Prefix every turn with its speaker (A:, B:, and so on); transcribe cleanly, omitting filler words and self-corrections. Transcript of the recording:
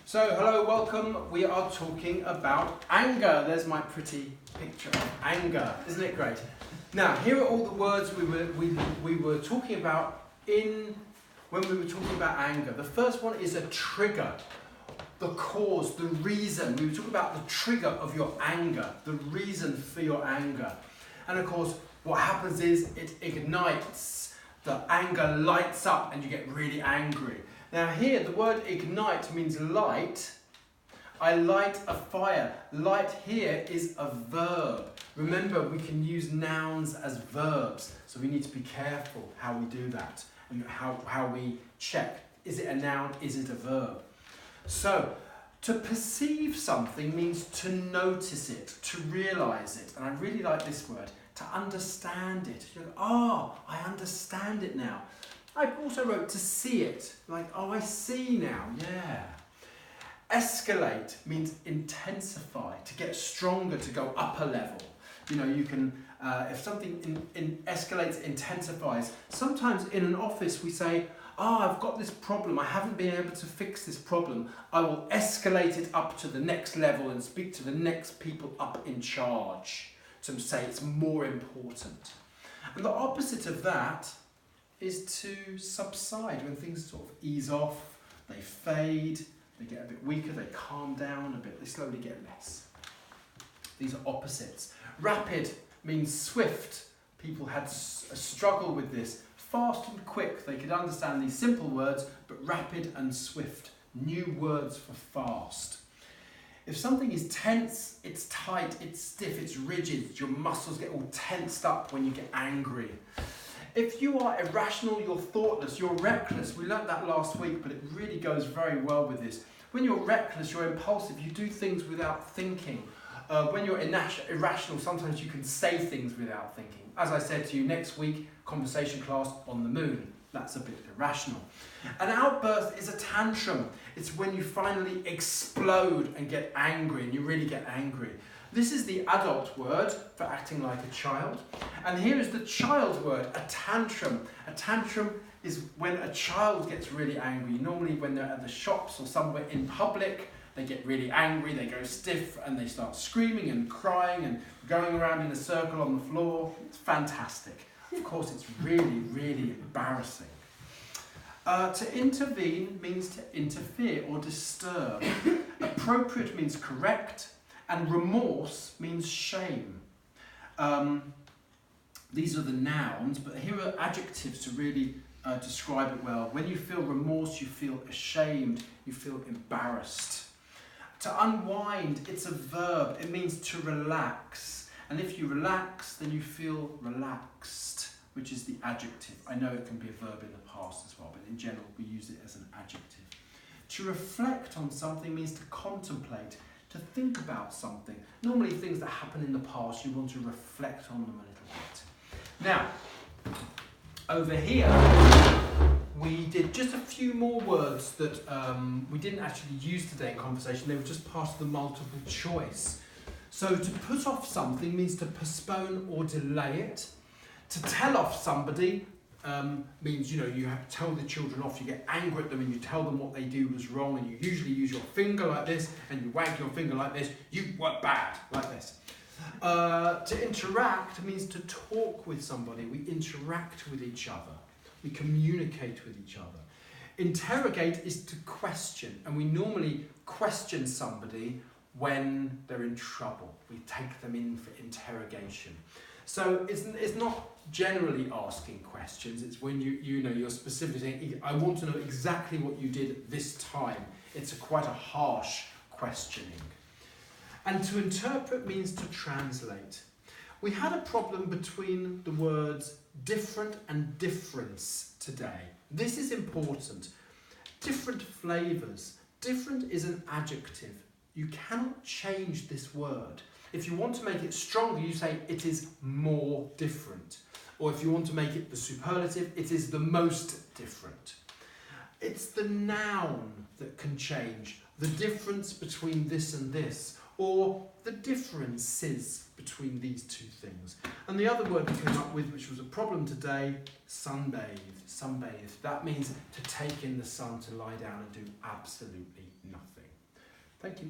A: So, hello, welcome. We are talking about anger. There's my pretty picture of anger. Isn't it great? Now, here are all the words we were talking about when we were talking about anger. The first one is a trigger. The cause, the reason. We were talking about the trigger of your anger, the reason for your anger. And of course, what happens is it ignites. The anger lights up and you get really angry. Now here, the word ignite means light. I light a fire. Light here is a verb. Remember, we can use nouns as verbs, so we need to be careful how we do that and how we check. Is it a noun? Is it a verb? So, to perceive something means to notice it, to realise it. And I really like this word, to understand it. You go, I understand it now. I also wrote to see it, like, I see now, yeah. Escalate means intensify, to get stronger, to go up a level. You know, you can, if something escalates, intensifies. Sometimes in an office we say, I've got this problem, I haven't been able to fix this problem. I will escalate it up to the next level and speak to the next people up in charge to say it's more important. And the opposite of that is to subside, when things sort of ease off, they fade, they get a bit weaker, they calm down a bit, they slowly get less. These are opposites. Rapid means swift. People had a struggle with this. Fast and quick, they could understand these simple words, but rapid and swift, new words for fast. If something is tense, it's tight, it's stiff, it's rigid, your muscles get all tensed up when you get angry. If you are irrational, you're thoughtless, you're reckless. We learnt that last week, but it really goes very well with this. When you're reckless, you're impulsive, you do things without thinking. When you're irrational, sometimes you can say things without thinking. As I said to you, next week, conversation class on the moon. That's a bit irrational. An outburst is a tantrum. It's when you finally explode and get angry, and you really get angry. This is the adult word for acting like a child. And here is the child word, a tantrum. A tantrum is when a child gets really angry. Normally when they're at the shops or somewhere in public, they get really angry, they go stiff and they start screaming and crying and going around in a circle on the floor. It's fantastic. Of course, it's really, really embarrassing. To intervene means to interfere or disturb. Appropriate means correct. And remorse means shame. These are the nouns, but here are adjectives to really describe it well. When you feel remorse, you feel ashamed, you feel embarrassed. To unwind, it's a verb. It means to relax. And if you relax, then you feel relaxed, which is the adjective. I know it can be a verb in the past as well, but in general, we use it as an adjective. To reflect on something means to contemplate, to think about something. Normally things that happen in the past, you want to reflect on them a little bit. Now, over here, we did just a few more words that we didn't actually use today in conversation. They were just part of the multiple choice. So to put off something means to postpone or delay it. To tell off somebody means, you have to tell the children off, you get angry at them and you tell them what they do was wrong, and you usually use your finger like this and you wag your finger like this, you were bad, like this. To interact means to talk with somebody. We interact with each other. We communicate with each other. Interrogate is to question, and we normally question somebody when they're in trouble. We take them in for interrogation. So it's not generally asking questions, it's when you're specifically saying, I want to know exactly what you did this time. It's quite a harsh questioning. And to interpret means to translate. We had a problem between the words different and difference today. This is important. Different flavours. Different is an adjective. You cannot change this word. If you want to make it stronger, you say it is more different. Or if you want to make it the superlative, it is the most different. It's the noun that can change. The difference between this and this, or the differences between these two things. And the other word we came up with, which was a problem today, sunbathe. Sunbathe. That means to take in the sun, to lie down and do absolutely nothing. Thank you.